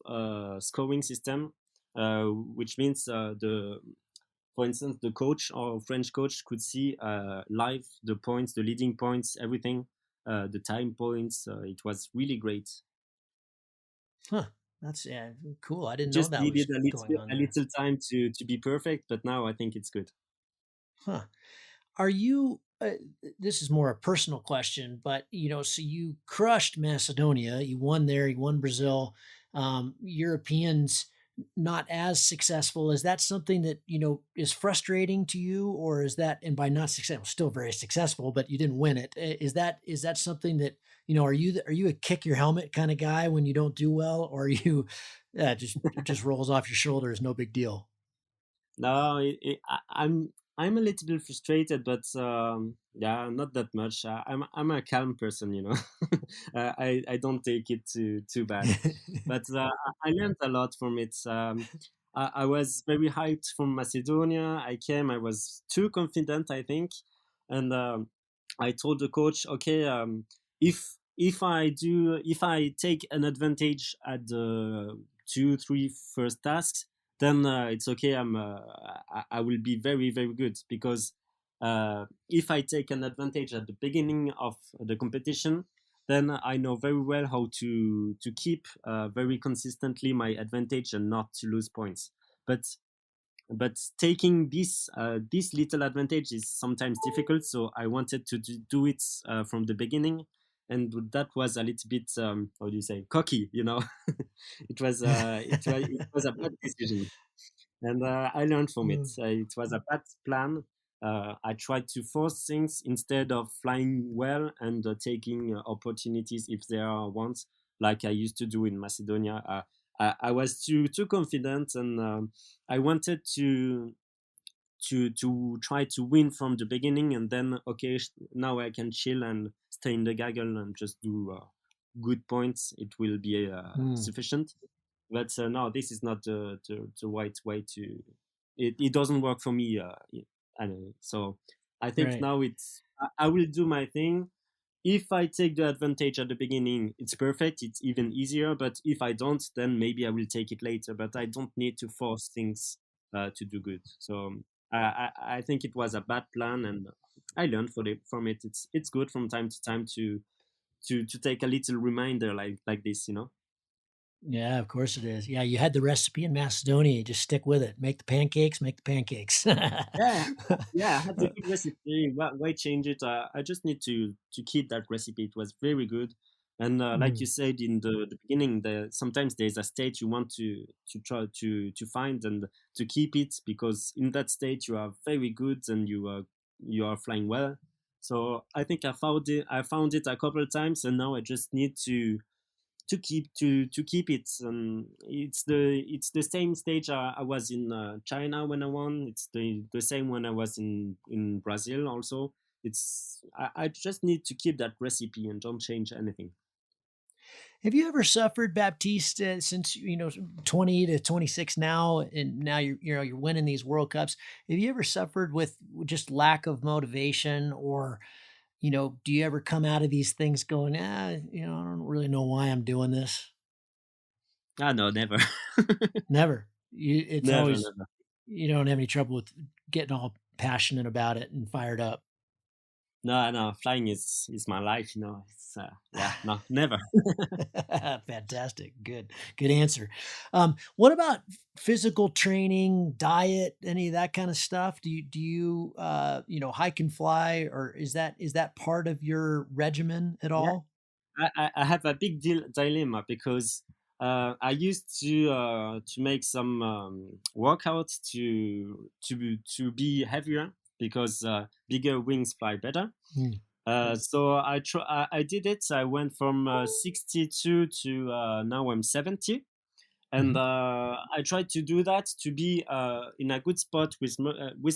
scoring system, which means for instance, the coach or French coach could see live the points, the leading points, everything, the time points. It was really great. Huh. That's cool. I didn't know Just that was needed going on a there. little time to be perfect, but now I think it's good. Huh. Are you? This is more a personal question, but so you crushed Macedonia. You won there. You won Brazil. Europeans not as successful. Is that something that is frustrating to you, or is that? And by not successful, still very successful, but you didn't win it. Is that something that are you a kick your helmet kind of guy when you don't do well, or are you just it just rolls off your shoulders, no big deal? No, I'm a little bit frustrated, but yeah, not that much. I'm a calm person, you know. I don't take it too bad, but I learned a lot from it. I was very hyped from Macedonia. I came, I was too confident, I think, and I told the coach, okay, if I take an advantage at the 2, 3 first tasks, then it's okay. I will be very very good, because if I take an advantage at the beginning of the competition, then I know very well how to keep very consistently my advantage and not to lose points. But taking this little advantage is sometimes difficult. So I wanted to do it from the beginning, and that was a little bit how do you say, cocky, you know. It was a bad decision, and I learned from it. Mm. It was a bad plan. I tried to force things instead of flying well and taking opportunities if there are ones, like I used to do in Macedonia. I was too confident, and I wanted to try to win from the beginning, and then okay, now I can chill and stay in the gaggle and just do good points. It will be Mm. sufficient. But no, this is not the right way to. It doesn't work for me. Anyway, so I think Right. now I will do my thing. If I take the advantage at the beginning, it's perfect. It's even easier. But if I don't, then maybe I will take it later. But I don't need to force things to do good. So I think it was a bad plan, and I learned from it. It's good from time to time to take a little reminder like this. You know. Yeah, of course it is. Yeah, you had the recipe in Macedonia, you just stick with it. Make the pancakes. Yeah, yeah, I had the good recipe. Why change it? I just need to keep that recipe. It was very good, and like you Mm. said in the beginning, sometimes there's a state you want to try to find and to keep it, because in that state you are very good and you are flying well. So I think I found it. I found it a couple of times, and now I just need to keep it. It's the same stage I was in China when I won. It's the same when I was in Brazil also. I just need to keep that recipe and don't change anything. Have you ever suffered, Baptiste, since 20 to 26 now, and now you're winning these World Cups? Have you ever suffered with just lack of motivation, or do you ever come out of these things going, I don't really know why I'm doing this? Ah, no, never. Never. It's Never, always never. you don't have any trouble with getting all passionate about it and fired up. No, no, flying is my life. It's yeah, no, never. Fantastic. Good answer. What about physical training, diet, any of that kind of stuff? Do you hike and fly, or is that part of your regimen at Yeah, all? I have a big dilemma, because I used to make some workouts to be heavier, because bigger wings fly better. Mm. So I did it. I went from 62 to now I'm 70, and Mhm. I tried to do that to be in a good spot with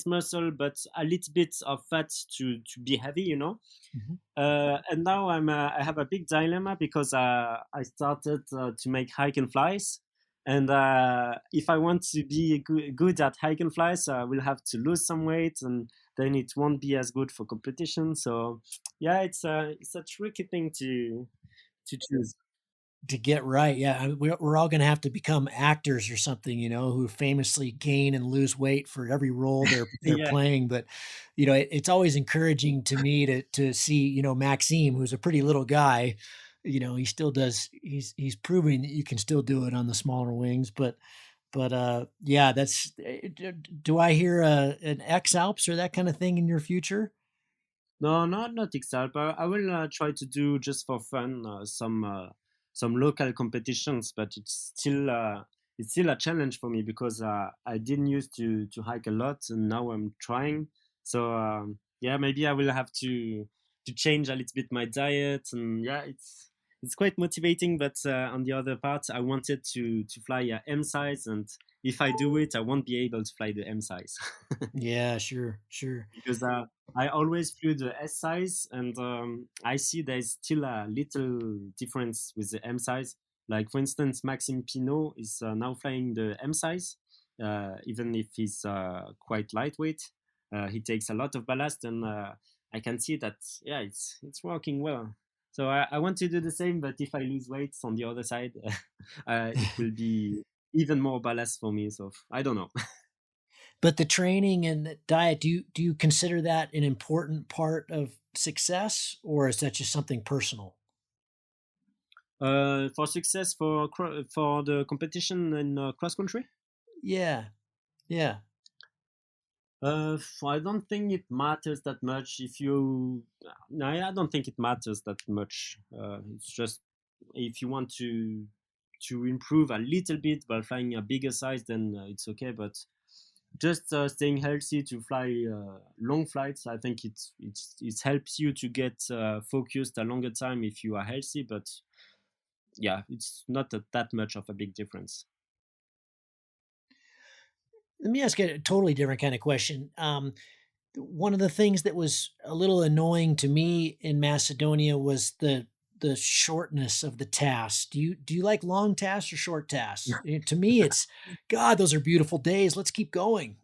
muscle, but a little bit of fat to be heavy, you know. Mhm. And now I have a big dilemma, because I started to make hike and flies, and if I want to be good at hike and flies, I will have to lose some weight, and then it won't be as good for competition. So yeah, it's a tricky thing to choose. to get right. Yeah, we're all going to have to become actors or something, who famously gain and lose weight for every role they're Yeah. playing. But it's always encouraging to me to see Maxime, who's a pretty little guy. He still does. He's proving that you can still do it on the smaller wings. But yeah, that's. Do I hear an X Alps or that kind of thing in your future? No, not Excel, but I will try to do just for fun some local competitions. But it's still a challenge for me because I didn't used to hike a lot, and now I'm trying. So yeah, maybe I will have to change a little bit my diet, and yeah, it's quite motivating. But on the other part, I wanted to fly a M size, and if I do it, I won't be able to fly the M size. Yeah, sure, sure. Because I always flew the S size, and I see there's still a little difference with the M size. Like for instance, Maxime Pinot is now flying the M size, even if he's quite lightweight. He takes a lot of ballast, and I can see that yeah, it's working well. So I want to do the same, but if I lose weight on the other side, it will be even more ballast for me. So I don't know. But the training and the diet, do you consider that an important part of success, or is that just something personal? For success for the competition in cross country, Yeah, yeah. I don't think it matters that much. If you, no, I don't think it matters that much. It's just if you want to improve a little bit by flying a bigger size, then it's okay. But just staying healthy to fly long flights, I think it helps you to get focused a longer time if you are healthy. But yeah, it's not that much of a big difference. Let me ask you a totally different kind of question. One of the things that was a little annoying to me in Macedonia was the shortness of the tasks. Do you like long tasks or short tasks? To me, it's God. Those are beautiful days. Let's keep going.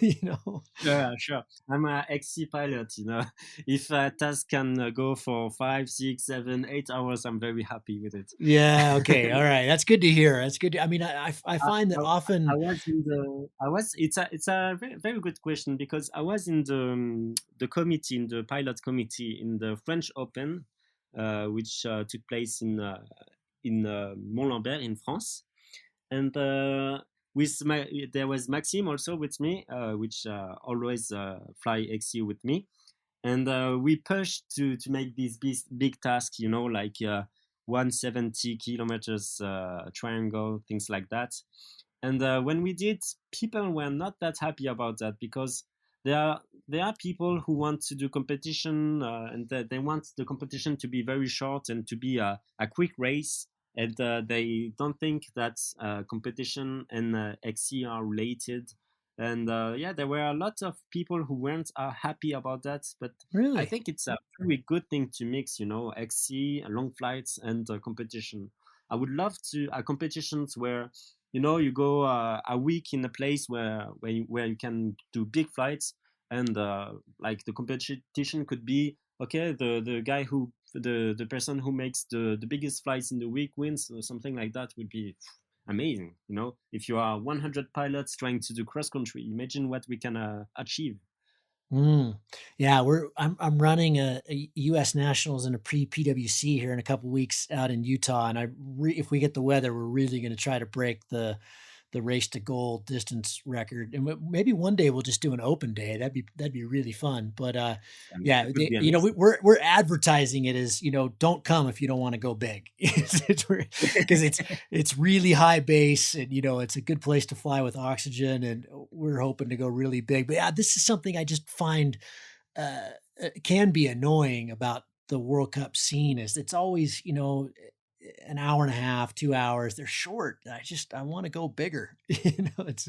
you know. Yeah, sure. I'm a XC pilot, you know. If a task can go for 5, 6, 7, 8 hours, I'm very happy with it. Yeah. Okay. All right. That's good to hear. That's good. I mean, I I, find that I often. was in the I was it's a very good question because I was in the committee in the pilot committee in the French Open, which took place in Mont Lambert in France, and with my there was Maxime also with me, which always fly XC with me, and we pushed to make these big tasks, you know, like 170 kilometers triangle, things like that. And when we did, people were not that happy about that because there are there are people who want to do competition and they want the competition to be very short and to be a quick race, and they don't think that competition and XC are related. And yeah, there were a lot of people who weren't happy about that, but I Really? think it's a very good thing to mix, you know, XC, long flights, and competition. I would love to competitions where you know you go a week in a place where you can do big flights, and like the competition could be okay. The guy who the person who makes the biggest flights in the week wins, or something like that would be amazing. You know, if you are 100 pilots trying to do cross country, imagine what we can achieve. Mm. Yeah, I'm running a U.S. Nationals and a pre PWC here in a couple weeks out in Utah, and if we get the weather, we're really going to try to break the race to goal distance record, and maybe one day we'll just do an open day. That'd be really fun. But yeah, That would be we, amazing. we're advertising it as don't come if you don't want to go big, because it's really high base, and it's a good place to fly with oxygen, and we're hoping to go really big. But yeah, this is something I just find uh, can be annoying about the World Cup scene is it's always, an hour and a half, 2 hours. They're short. I want to go bigger. It's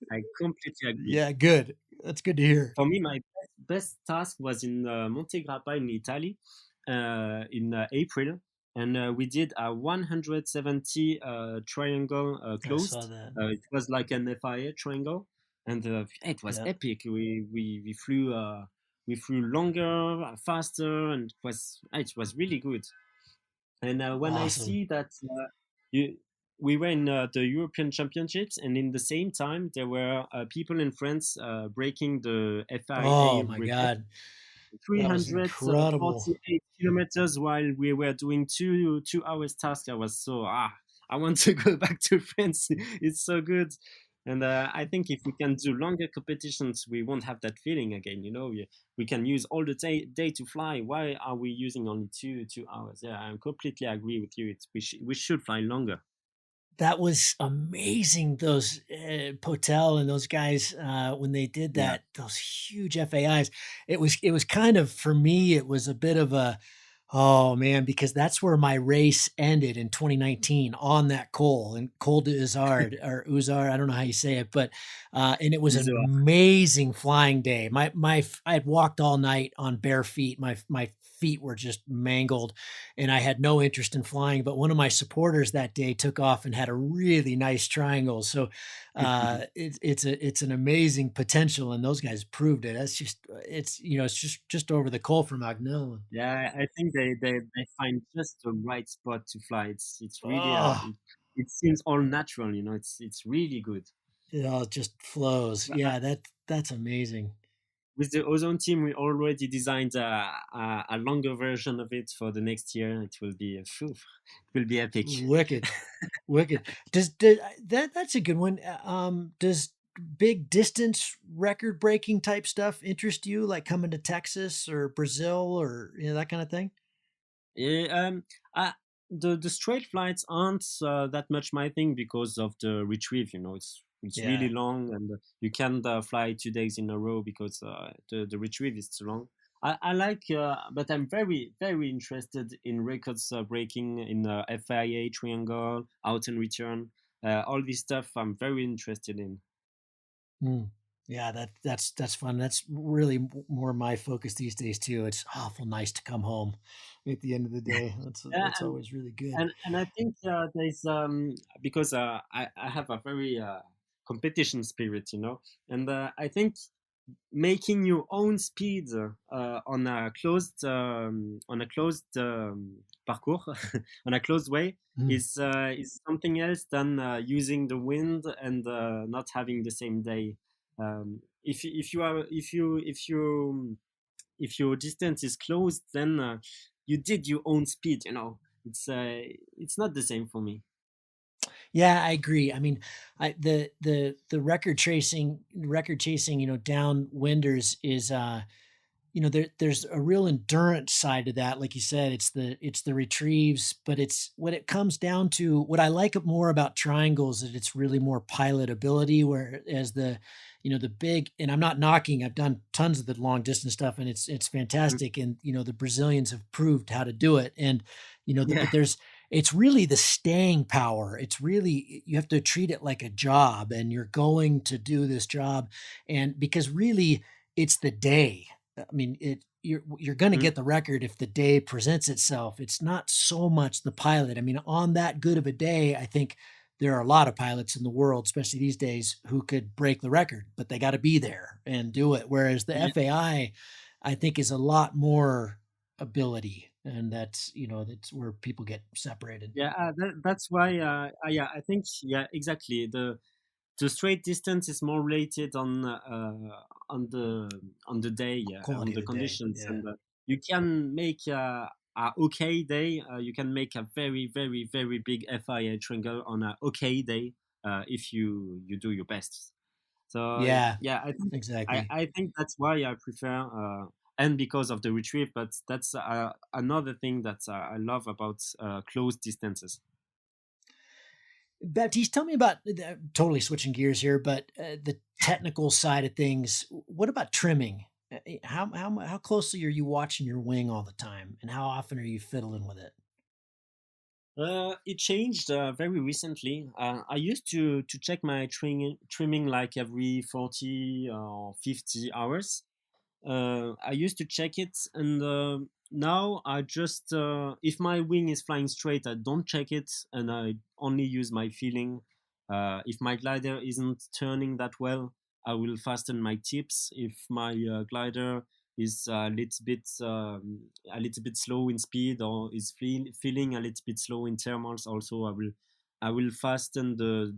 I completely agree. yeah, good. That's good to hear. For me, my best task was in Monte Grappa in Italy in April, and we did a 170 triangle I saw closed. that. It was like an FIA triangle, and it was Yeah. epic. We flew longer, faster, and it was really good. And when I Awesome. see that you, we were in the European Championships, and in the same time there were people in France breaking the FIA Oh my record, God. That was incredible. 348 kilometers, while we were doing 2 hours task. I was so I want to go back to France. It's so good. And I think if we can do longer competitions, we won't have that feeling again. We can use all the day to fly. Why are we using only 2 hours? Yeah, I completely agree with you. We should fly longer. That was amazing, those, Potel and those guys, when they did Yeah, that, those huge FAIs. It was kind of, for me, it was a bit of a, oh, man, because that's where my race ended in 2019 on that Col d'Izard or Uzar, I don't know how you say it, but, and it was these an are amazing flying day. I had walked all night on bare feet. My feet were just mangled, and I had no interest in flying. But one of my supporters that day took off and had a really nice triangle. So it's an amazing potential, and those guys proved it. That's just it's just over the Col from Agnel. Yeah, I think they find just the right spot to fly. It's really Oh, it seems all natural. It's really good. it all just flows. But, Yeah, that's amazing. with the Ozone team, we already designed a longer version of it for the next year. It will be it will be epic. Wicked, wicked. Does that's a good one. Does big distance record breaking type stuff interest you, like coming to Texas or Brazil or that kind of thing? Yeah, I, the straight flights aren't that much my thing because of the retrieve. It's really Yeah. long, and you can't fly 2 days in a row because the retrieve is too long. I like, but I'm very very interested in records breaking in FIA triangle, out and return, all this stuff. I'm very interested in. Mm. Yeah, that's fun. That's really more my focus these days too. It's awful nice to come home at the end of the day. Yeah, That's always really good. and I think there's because I have a very competition spirit, and I think making your own speed on a closed parcours on a closed way Mm. is something else than using the wind and not having the same day. If you are if your distance is closed, then you did your own speed. It's not the same for me. Yeah, I agree. I mean, the record chasing, down winders is there's a real endurance side to that. Like you said, it's the retrieves, but it's what it comes down to. What I like more about triangles is it's really more pilot ability, whereas the big, and I'm not knocking, I've done tons of the long distance stuff and it's Mm. fantastic. And the Brazilians have proved how to do it. And Yeah. but it's really the staying power. It's really, you have to treat it like a job, and you're going to do this job. And because really it's the day. I mean, you're gonna Mm. get the record if the day presents itself. It's not so much the pilot. I mean, on that good of a day, I think there are a lot of pilots in the world, especially these days, who could break the record, but they got to be there and do it. Whereas the Yeah. FAI think, is a lot more ability, and that's where people get separated. Yeah, that's why. Yeah, I think, yeah, exactly. The straight distance is more related on the day, yeah, on Quality of the the day, conditions, yeah. and you can make a okay day. You can make a very very very big FIA triangle on a okay day if you do your best. So Yeah, yeah, exactly. I think that's why I prefer and because of the retrieve. But that's another thing that I love about close distances. Baptiste, tell me about, totally switching gears here, but the technical side of things. What about trimming? How closely are you watching your wing all the time, and how often are you fiddling with it? It changed very recently. I used to check my trimming like every 40 or 50 hours. I used to check it, and now I just if my wing is flying straight, I don't check it, and I only use my feeling. If my glider isn't turning that well, I will fasten my tips. If my glider is a little bit slow in speed, or is feeling a little bit slow in thermals, also I will fasten the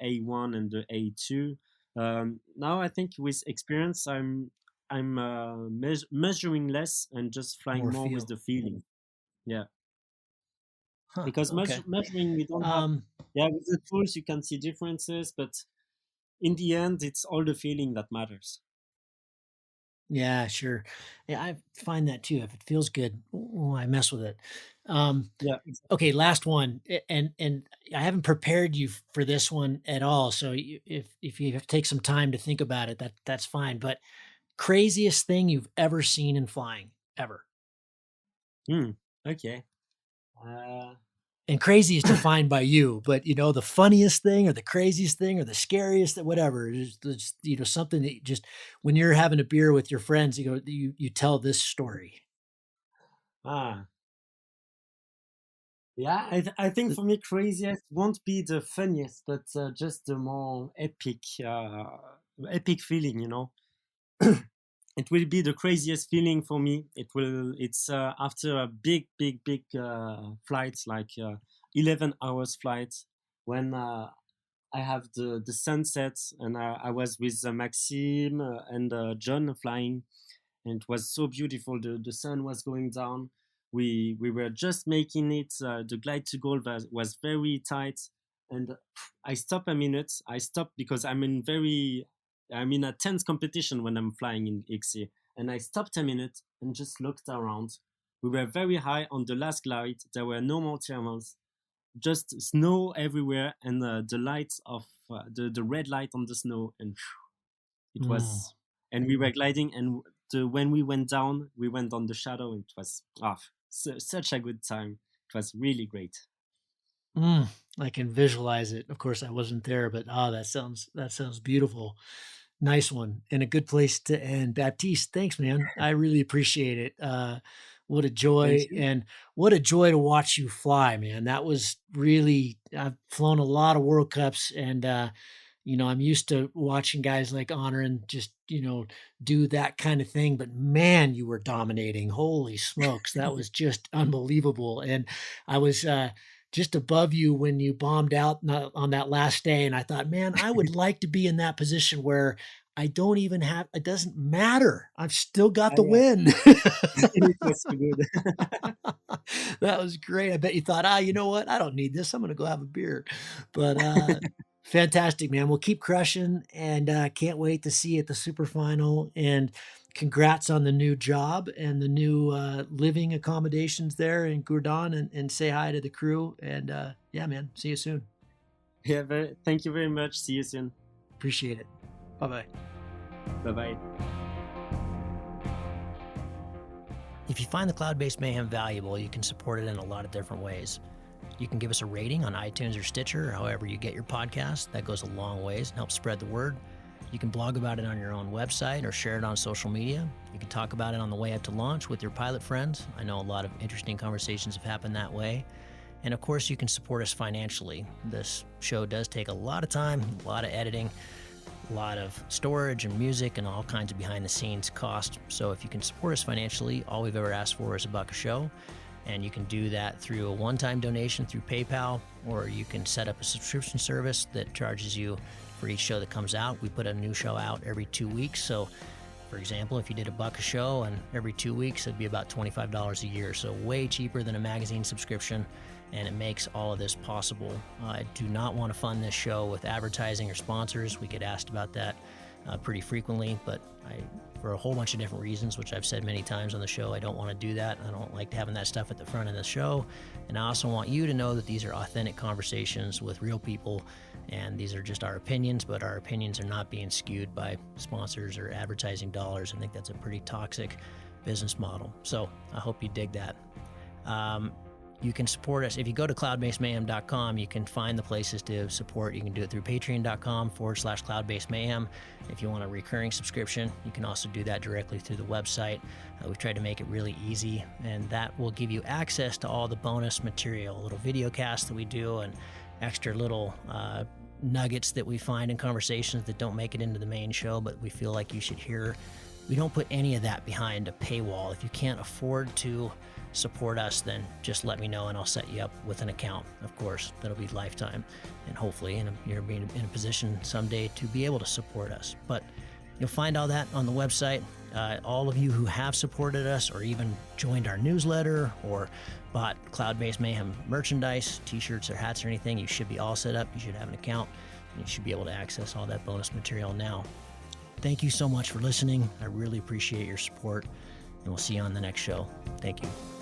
A1 and the A2. Now I think with experience I'm measuring less and just flying More more with feel. the feeling. Yeah, Huh. because Okay. measuring we don't have. Yeah, with the tools you can see differences, but in the end it's all the feeling that matters. Yeah, sure. Yeah, I find that too. If it feels good, I mess with it. Um, Yeah, okay, last one, and I haven't prepared you for this one at all. So if you have to take some time to think about it, that's fine. But craziest thing you've ever seen in flying, ever? Hmm. Okay. Uh, And crazy is defined by you, but the funniest thing or the craziest thing or the scariest, whatever, just something that just when you're having a beer with your friends, you tell this story. ah, yeah. I think for me, craziest won't be the funniest, but just the more epic feeling. It will be the craziest feeling for me. It's after a big flight, like 11 hours flight, when I have the sunset, and I was with Maxime and John flying, and it was so beautiful. The sun was going down. We were just making it. The glide to goal was very tight, and I stopped a minute. I stopped because I'm in a tense competition when I'm flying in XC, and I stopped a minute and just looked around. We were very high on the last glide. There were no more thermals, just snow everywhere, and the lights of the red light on the snow, and it Mm, was, and we were gliding, and when we went down, we went on the shadow, and it was such a good time. It was really great. mm, I can visualize it. Of course, I wasn't there, but that sounds beautiful. Nice one, and a good place to end. Baptiste, thanks, man. I really appreciate it. What a Thank joy, you. and what a joy to watch you fly, man. That was really I've flown a lot of World Cups, and I'm used to watching guys like Honor and just, do that kind of thing. But man, you were dominating. Holy smokes. That was just unbelievable. And I was just above you when you bombed out on that last day. And I thought, man, I would like to be in that position where I don't even have, it doesn't matter. I've still got the Yeah, win. it was so good. That was great. I bet you thought, you know what? I don't need this. I'm going to go have a beer. But fantastic, man. We'll keep crushing and can't wait to see you at the super final. And congrats on the new job and the new living accommodations there in Gourdon, and say hi to the crew. And yeah, man, see you soon. Yeah, thank you very much. See you soon. Appreciate it. Bye bye. Bye bye. If you find the Cloud Based Mayhem valuable, you can support it in a lot of different ways. You can give us a rating on iTunes or Stitcher, or however you get your podcast. That goes a long ways and helps spread the word. You can blog about it on your own website or share it on social media. You can talk about it on the way up to launch with your pilot friends. I know a lot of interesting conversations have happened that way. And of course, you can support us financially. This show does take a lot of time, a lot of editing, a lot of storage and music and all kinds of behind the scenes cost. So if you can support us financially, all we've ever asked for is $1 a show. And you can do that through a one-time donation through PayPal, or you can set up a subscription service that charges you for each show that comes out. We put a new show out every 2 weeks. So for example, if you did $1 a show and every 2 weeks, it'd be about $25 a year. So way cheaper than a magazine subscription. And it makes all of this possible. I do not want to fund this show with advertising or sponsors. We get asked about that pretty frequently, but for a whole bunch of different reasons, which I've said many times on the show, I don't want to do that. I don't like having that stuff at the front of the show. And I also want you to know that these are authentic conversations with real people, and these are just our opinions, but our opinions are not being skewed by sponsors or advertising dollars. I think that's a pretty toxic business model. So I hope you dig that. You can support us. If you go to cloudbasedmayhem.com, you can find the places to support. You can do it through patreon.com/cloudbasedmayhem. If you want a recurring subscription, you can also do that directly through the website. We've tried to make it really easy, and that will give you access to all the bonus material, little video casts that we do, and extra little nuggets that we find in conversations that don't make it into the main show, but we feel like you should hear We don't put any of that behind a paywall. If you can't afford to support us, then just let me know and I'll set you up with an account. Of course, that'll be lifetime, and hopefully you're being in a position someday to be able to support us. But you'll find all that on the website. All of you who have supported us or even joined our newsletter or bought Cloud-Based Mayhem merchandise, t-shirts or hats or anything, you should be all set up. You should have an account and you should be able to access all that bonus material now. Thank you so much for listening. I really appreciate your support, and we'll see you on the next show. Thank you.